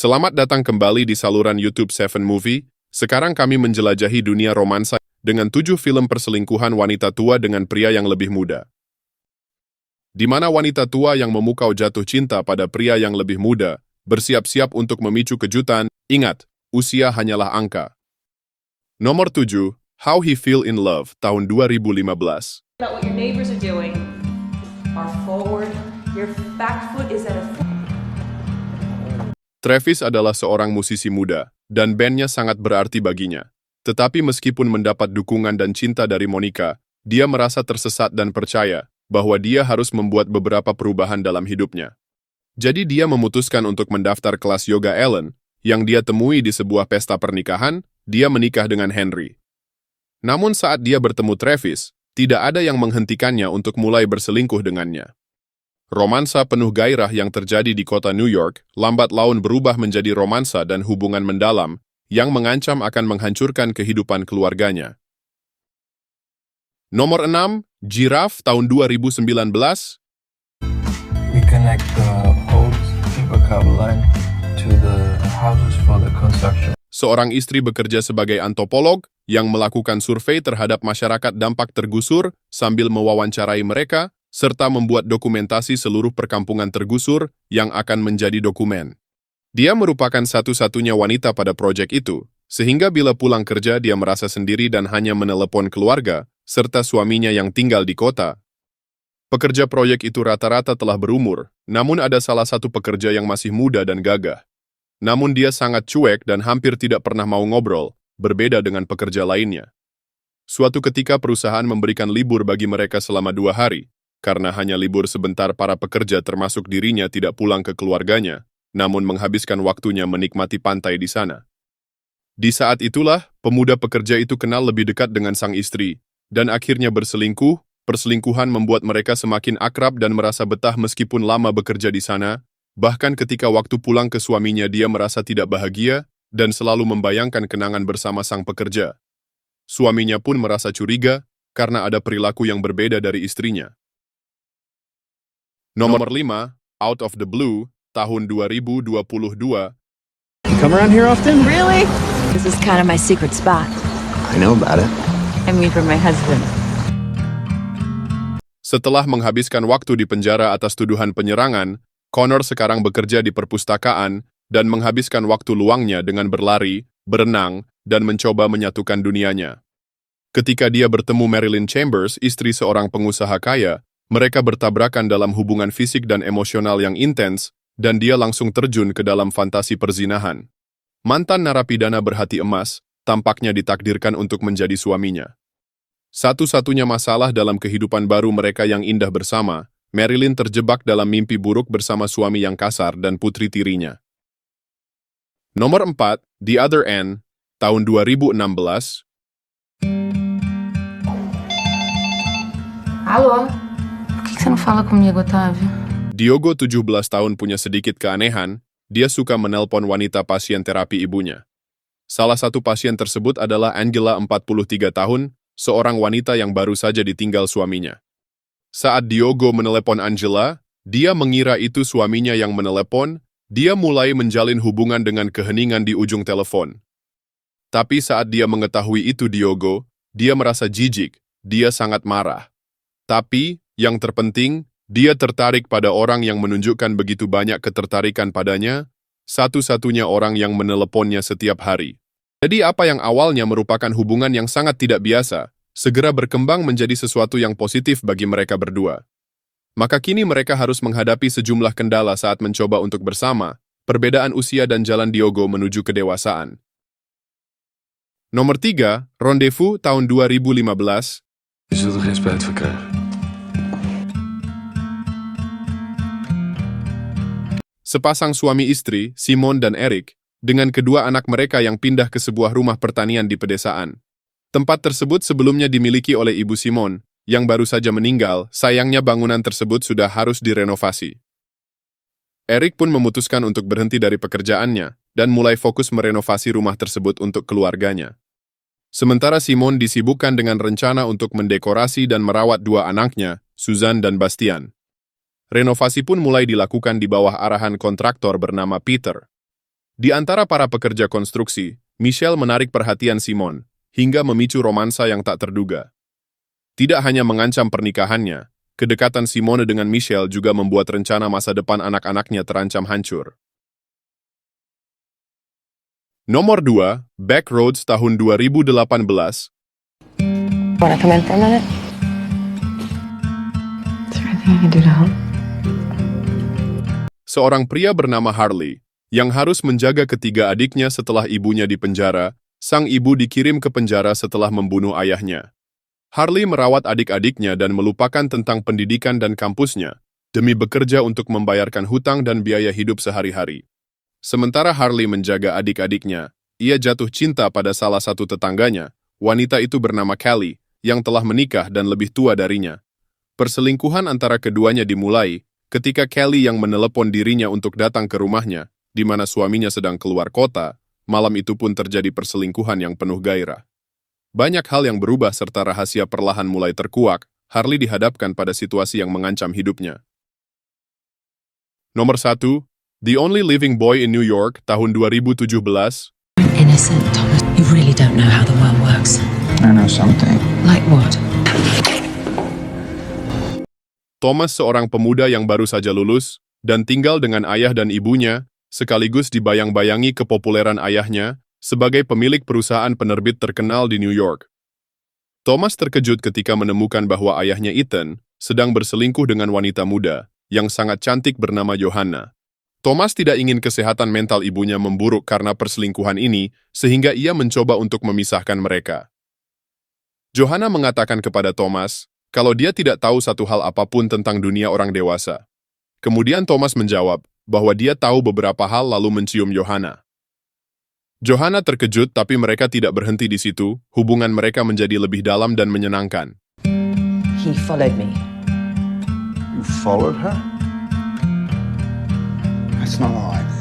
Selamat datang kembali di saluran YouTube 7 Movie. Sekarang kami menjelajahi dunia romansa dengan 7 film perselingkuhan wanita tua dengan pria yang lebih muda. Di mana wanita tua yang memukau jatuh cinta pada pria yang lebih muda, bersiap-siap untuk memicu kejutan. Ingat, usia hanyalah angka. Nomor 7, How He Fell in Love, tahun 2015. About what your neighbors are doing are forward. Your back foot is at a Travis adalah seorang musisi muda, dan bandnya sangat berarti baginya. Tetapi meskipun mendapat dukungan dan cinta dari Monica, dia merasa tersesat dan percaya bahwa dia harus membuat beberapa perubahan dalam hidupnya. Jadi dia memutuskan untuk mendaftar kelas yoga Ellen, yang dia temui di sebuah pesta pernikahan. Dia menikah dengan Henry. Namun saat dia bertemu Travis, tidak ada yang menghentikannya untuk mulai berselingkuh dengannya. Romansa penuh gairah yang terjadi di kota New York, lambat laun berubah menjadi romansa dan hubungan mendalam yang mengancam akan menghancurkan kehidupan keluarganya. Nomor 6, Giraffe, tahun 2019. We connect the old cable cable line to the houses for the construction. Seorang istri bekerja sebagai antropolog yang melakukan survei terhadap masyarakat dampak tergusur sambil mewawancarai mereka, serta membuat dokumentasi seluruh perkampungan tergusur yang akan menjadi dokumen. Dia merupakan satu-satunya wanita pada proyek itu, sehingga bila pulang kerja dia merasa sendiri dan hanya menelepon keluarga, serta suaminya yang tinggal di kota. Pekerja proyek itu rata-rata telah berumur, namun ada salah satu pekerja yang masih muda dan gagah. Namun dia sangat cuek dan hampir tidak pernah mau ngobrol, berbeda dengan pekerja lainnya. Suatu ketika perusahaan memberikan libur bagi mereka selama 2 hari, karena hanya libur sebentar para pekerja termasuk dirinya tidak pulang ke keluarganya, namun menghabiskan waktunya menikmati pantai di sana. Di saat itulah, pemuda pekerja itu kenal lebih dekat dengan sang istri, dan akhirnya berselingkuh. Perselingkuhan membuat mereka semakin akrab dan merasa betah meskipun lama bekerja di sana, bahkan ketika waktu pulang ke suaminya dia merasa tidak bahagia, dan selalu membayangkan kenangan bersama sang pekerja. Suaminya pun merasa curiga, karena ada perilaku yang berbeda dari istrinya. Nomor 5, Out of the Blue, tahun 2022. You come around here often? Really? This is kind of my secret spot. I know about it. I mean, for my husband. Setelah menghabiskan waktu di penjara atas tuduhan penyerangan, Connor sekarang bekerja di perpustakaan dan menghabiskan waktu luangnya dengan berlari, berenang, dan mencoba menyatukan dunianya. Ketika dia bertemu Marilyn Chambers, istri seorang pengusaha kaya, mereka bertabrakan dalam hubungan fisik dan emosional yang intens, dan dia langsung terjun ke dalam fantasi perzinahan. Mantan narapidana berhati emas, tampaknya ditakdirkan untuk menjadi suaminya. Satu-satunya masalah dalam kehidupan baru mereka yang indah bersama, Marilyn terjebak dalam mimpi buruk bersama suami yang kasar dan putri tirinya. Nomor 4, The Other End, tahun 2016. Alô? Por que você não fala comigo, Otávio? Diogo 17 tahun punya sedikit keanehan, dia suka menelpon wanita pasien terapi ibunya. Salah satu pasien tersebut adalah Angela 43 tahun, seorang wanita yang baru saja ditinggal suaminya. Saat Diogo menelepon Angela, dia mengira itu suaminya yang menelepon, dia mulai menjalin hubungan dengan keheningan di ujung telepon. Tapi saat dia mengetahui itu Diogo, dia merasa jijik, dia sangat marah. Tapi, yang terpenting, dia tertarik pada orang yang menunjukkan begitu banyak ketertarikan padanya, satu-satunya orang yang meneleponnya setiap hari. Jadi apa yang awalnya merupakan hubungan yang sangat tidak biasa, segera berkembang menjadi sesuatu yang positif bagi mereka berdua. Maka kini mereka harus menghadapi sejumlah kendala saat mencoba untuk bersama, perbedaan usia dan jalan Diogo menuju kedewasaan. Nomor 3, Rendezvous, tahun 2015. Je zult er geen spijt van krijgen. Sepasang suami istri, Simon dan Eric, dengan kedua anak mereka yang pindah ke sebuah rumah pertanian di pedesaan. Tempat tersebut sebelumnya dimiliki oleh ibu Simon, yang baru saja meninggal, sayangnya bangunan tersebut sudah harus direnovasi. Eric pun memutuskan untuk berhenti dari pekerjaannya, dan mulai fokus merenovasi rumah tersebut untuk keluarganya. Sementara Simon disibukkan dengan rencana untuk mendekorasi dan merawat 2 anaknya, Susan dan Bastian. Renovasi pun mulai dilakukan di bawah arahan kontraktor bernama Peter. Di antara para pekerja konstruksi, Michelle menarik perhatian Simon, hingga memicu romansa yang tak terduga. Tidak hanya mengancam pernikahannya, kedekatan Simone dengan Michelle juga membuat rencana masa depan anak-anaknya terancam hancur. Nomor 2, Backroads tahun 2018. Wanna come in for a minute? Is there anything I can do to help? Seorang pria bernama Harley, yang harus menjaga ketiga adiknya setelah ibunya dipenjara, sang ibu dikirim ke penjara setelah membunuh ayahnya. Harley merawat adik-adiknya dan melupakan tentang pendidikan dan kampusnya, demi bekerja untuk membayarkan hutang dan biaya hidup sehari-hari. Sementara Harley menjaga adik-adiknya, ia jatuh cinta pada salah satu tetangganya, wanita itu bernama Callie, yang telah menikah dan lebih tua darinya. Perselingkuhan antara keduanya dimulai ketika Callie yang menelepon dirinya untuk datang ke rumahnya, di mana suaminya sedang keluar kota. Malam itu pun terjadi perselingkuhan yang penuh gairah. Banyak hal yang berubah serta rahasia perlahan mulai terkuak. Harley dihadapkan pada situasi yang mengancam hidupnya. Nomor 1, The Only Living Boy in New York tahun 2017. Innocent, Thomas. You really don't know how the world works. I know something. Like what? Thomas seorang pemuda yang baru saja lulus dan tinggal dengan ayah dan ibunya, sekaligus dibayang-bayangi kepopuleran ayahnya sebagai pemilik perusahaan penerbit terkenal di New York. Thomas terkejut ketika menemukan bahwa ayahnya Ethan sedang berselingkuh dengan wanita muda yang sangat cantik bernama Johanna. Thomas tidak ingin kesehatan mental ibunya memburuk karena perselingkuhan ini, sehingga ia mencoba untuk memisahkan mereka. Johanna mengatakan kepada Thomas kalau dia tidak tahu satu hal apapun tentang dunia orang dewasa. Kemudian Thomas menjawab bahwa dia tahu beberapa hal lalu mencium Johanna. Johanna terkejut, tapi mereka tidak berhenti di situ. Hubungan mereka menjadi lebih dalam dan menyenangkan. He followed me. You followed her? That's not all I